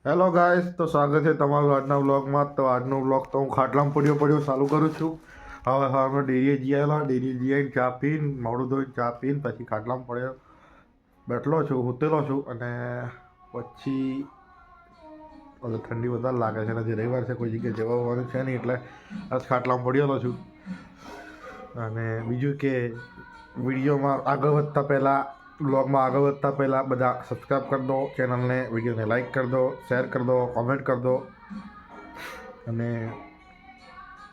Hello guys, તો સ્વાગત છે તમારું આજના વ્લોગમાં. તો આજનો વ્લોગ તો હું ખાટલામાં પડ્યો ચાલુ કરું છું. હવે અમે ડેરીએ જઈ આવેલા, ડેરીએ જઈને ચા પીને મોડું ધોઈને ચા પીને પછી ખાટલામાં પડ્યો બેઠલો છું, સૂતેલો છું. અને પછી ઠંડી વધારે લાગે છે અને જે રવિવાર છે કોઈ જગ્યાએ જવા આવવાનું છે નહીં, એટલે આજ ખાટલામાં પડેલો છું. અને બીજું કે વિડીયોમાં આગળ વધતા પહેલાં, બ્લોગમાં આગળ વધતા પહેલાં બધા સબસ્ક્રાઈબ કરી દો ચેનલને, વિડીયોને લાઈક કરી દો, શેર કરી દો, કોમેન્ટ કરી દો. અને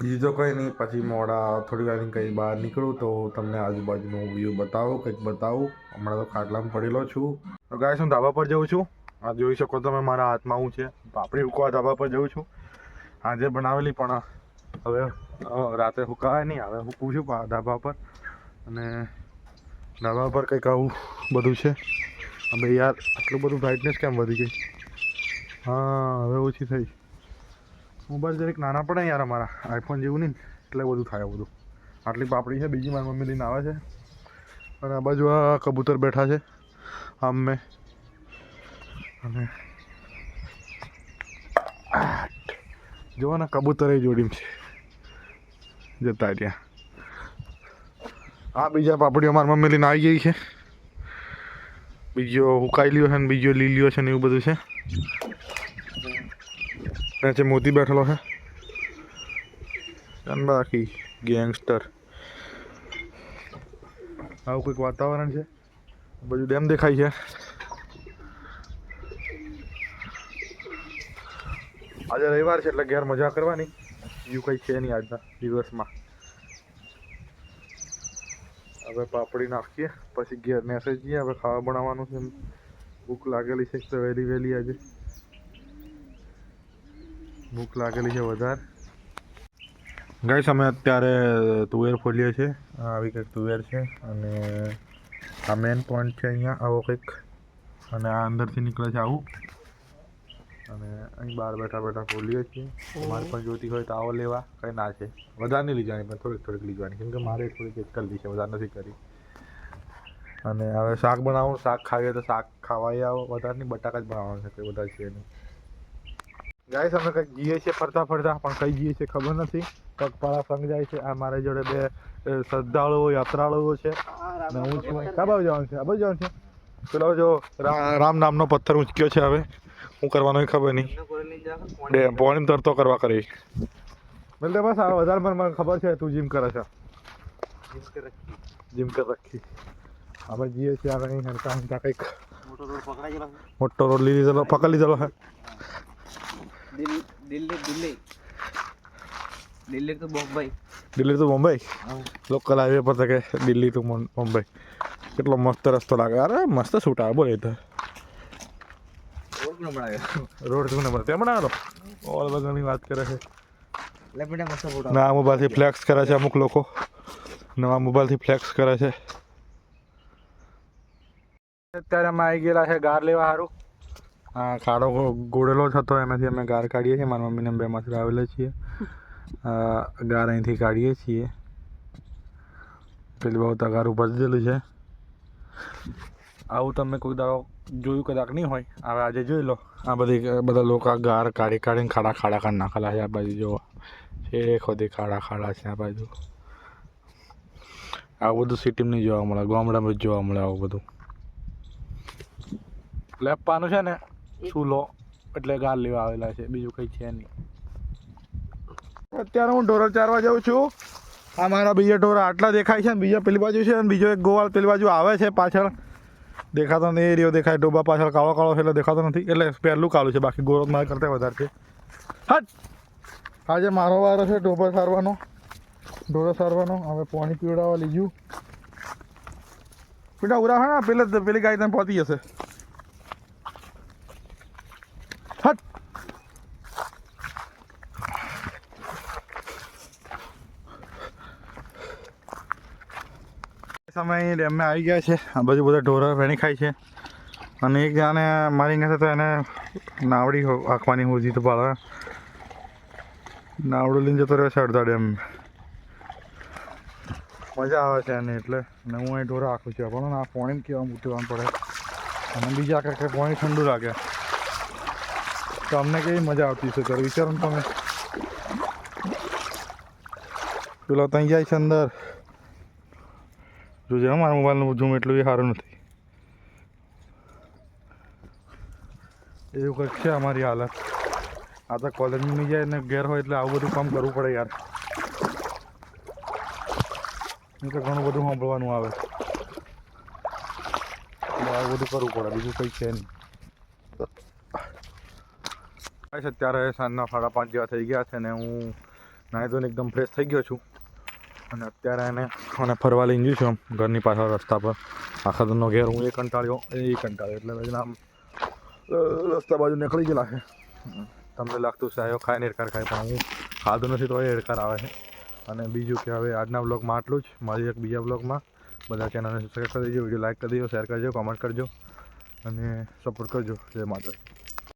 બીજું તો કંઈ નહીં. પછી મોડા થોડી વાર કંઈ બહાર નીકળું તો તમને આજુબાજુનું વ્યૂ બતાવું, કંઈક બતાવું. હમણાં તો ખાટલામાં પડેલો છું. તો ગાઈસ, હું ધાબા પર જઉં છું. આ જોઈ શકો તમે મારા હાથમાં હું છે પાપડી હુકવા ધાબા પર જઉં છું. આજે બનાવેલી પણ હવે રાતે હુકાય નહીં. હવે હું પૂછું ધાબા પર. અને ધાબા પર કંઈક આવું બધું છે. હવે યાર આટલું બધું બ્રાઇટનેસ કેમ વધી ગઈ? હા, હવે ઓછી થઈ. મોબાઈલ જરીક નાના પડે યાર, અમારા આઈફોન જેવું નહીં એટલે બધું થાય બધું. આટલી પાપડી છે, બીજી મારી મમ્મી લઈને આવે છે. અને આ બાજુ આ કબૂતર બેઠા છે આમ મેં. અને જુઓ ને, કબૂતર એ જોડીમ છે જતા ત્યાં. આ બીજા પાપડીઓ મારી મમ્મી લઈને આવી ગઈ છે. બીજો હુકાયેલીઓ છે ને બીજો લીલીઓ છે ને એવું બધું છે. ત્યાં છે મોતી બેઠેલો છે અને બાકી ગેંગસ્ટર. આવું કંઈક વાતાવરણ છે. બધું ડેમ દેખાય છે. આજે રવિવાર છે એટલે ઘેર મજા કરવાની, બીજું કંઈ છે નહીં આજના દિવસમાં. હવે પાપડી નાખીએ પછી ઘેર મેસેજ જઈએ. હવે ખાવા બનાવવાનું છે, ભૂખ લાગેલી છે તો વહેલી આજે ભૂખ લાગેલી છે વધારે. ગાઈસ, અમે અત્યારે તુવેર ફોલીએ છીએ. આવી કંઈક તુવેર છે અને આ મેન પોઈન્ટ છે અહીંયા આવો કંઈક. અને આ અંદરથી નીકળે છે આવું. અને અહીં બહાર બેઠા ફોલીએ છીએ. તમારે પણ જોતી હોય તો આવો લેવા. કંઈ ના છે, વધારે નહીં લીધવાની પણ થોડીક લીધવાની, કેમ કે મારે થોડીક એક કરી છે, વધારે નથી કરી. અને હવે શાક બનાવું. શાક ખાઈએ તો શાક ખાવાય આવો, વધારે નહીં. બટાકા જ બનાવવાનું છે, કંઈ વધારે છે નહીં. ગાઈસ, અમે કંઈક જઈએ છીએ ફરતા પણ કઈ જઈએ છીએ ખબર નથી. પગપાળા સંઘ જાય છે. આ મારી જોડે બે શ્રદ્ધાળુઓ યાત્રાળુઓ છે અને હું છું. ક્યાં બાજુ જવાનું છે? આ બાજુ જવાનું છે. પેલો જો રામ નામનો પથ્થર ઉંચક્યો છે. હવે શું કરવાનો એ ખબર નહીં. પોણી તરતો કરવા કરી એટલે બસ આ વધારે મને ખબર છે તું જીમ કરે છે. જીમ કર રખી. આપણે જઈએ છીએ આગળ હંતા કંઈક મોટો રોડ લીધેલો, પકડી લીધેલો છે. દિલ્હી તો બોમ્બઈ. દિલ્હી તો મુંબઈ. લોકલ હાઈવે પર તો કે દિલ્હી ટુ મુંબઈ. કેટલો મસ્ત રસ્તો લાગે. અરે મસ્ત શૂટ આવે. બોલે તો રોડ શું નંબર ત્યાં બનાવેલો. ઓલ બધાની વાત કરે છે. નવા મોબાઈલથી ફ્લેક્સ કરે છે અમુક લોકો. નવા મોબાઈલથી ફ્લેક્સ કરે છે. અત્યારે અમે આવી ગયેલા છે ગાર લેવા સારું. હા, ખાડો ગોળેલો જ હતો, એમાંથી અમે ગાર કાઢીએ છીએ. મારા મમ્મીને બેમાંથી આવેલા છીએ. ગાર અહીંથી કાઢીએ છીએ. પેલી બહુ ગાર ઉપર દીધેલું છે. આવું તમે કોઈ દાડો જોયું કદાચ નહીં હોય. હવે આજે જોઈ લો. આ બધા લોકો આ ગાર કાઢીને ખાડા કાઢી નાખેલા છે. આ બાજુ જો છે ખોદી ખાડા છે. આ બાજુ આવું બધું સિટીમાં નહીં જોવા મળે, ગામડામાં જ જોવા મળે આવું બધું. લેપવાનું છે ને ચૂલો એટલે ગાર લેવા આવેલા છે, બીજું કંઈ છે નહીં. અત્યારે હું ઢોર ચારવા જાઉં છું. આ મારા બીજા ઢોર આટલા દેખાય છે ને બીજા પેલી બાજુ છે અને બીજો એક ગોવાળ પેલી બાજુ આવે છે પાછળ. દેખાતો નહીં. એ રહ્યો દેખાય. ડોબા પાછળ કાળો છે એટલે દેખાતો નથી. એટલે પહેલું કાળું છે, બાકી ગોળો મારા કરતાં વધારે છે. હટ! આજે મારો વારો છે ઢોરો સારવાનો. હવે પાણી પીવડાવવા લીધું. પીડા ઉરા હોય ને પેલી ગાય તમે પહોંચી જશે. હટ! સમય ડેમમાં આવી ગયા છે. આ બાજુ બધા ઢોરા વેણી ખાય છે. અને એક જાણે મારી ગયા તો એને નાવડી આંખવાની હોજી તો પાડે. નાવડું લઈને જતો રહ્યો છે અડધા ડેમ. મજા આવે છે એને એટલે. અને હું અહીં ઢોરા આખું છું પણ આ પાણી કેવા મૂકવાનું પડે. અને બીજા કંઈક પાણી ઠંડુ લાગે. તો અમને કેવી મજા આવતી છે ત્યારે વિચારો ને તમે. પેલો ત્યાં જાય છે અંદર. જોજે મારા મોબાઈલનું ઝૂમ એટલું એ સારું નથી. એવું કંઈક છે અમારી હાલત. આ તો કોલેજમાં નહીં જાય ને ઘેર હોય એટલે આવું બધું કામ કરવું પડે યાર. નહીં તો ઘણું બધું સાંભળવાનું આવે. આવું બધું કરવું પડે, બીજું કંઈ છે નહીં. અત્યારે સાંજના 5:30 જેવા થઈ ગયા છે ને હું નાહી ધોઈને એકદમ ફ્રેશ થઈ ગયો છું. અને અત્યારે મને ફરવા લઈને જઈશું આમ ઘરની પાછળ રસ્તા પર. આખા દિનનો ઘેર હું એ કંટાળ્યો એટલે પછી આમ રસ્તા બાજુ નીકળી ગયેલા છે. તમને લાગતું છે આવ્યો ખાઈને એડકાર ખાય, પણ હું ખાધું નથી તો એ એડકાર આવે છે. અને બીજું કે હવે આજના બ્લોગમાં આટલું જ. મારી એક બીજા બ્લોગમાં બધા ચેનલને સબસ્ક્રાઈબ કરી દેજો, વિડીયો લાઈક કરી દેજો, શેર કરજો, કોમેન્ટ કરજો અને સપોર્ટ કરજો. જય માતા.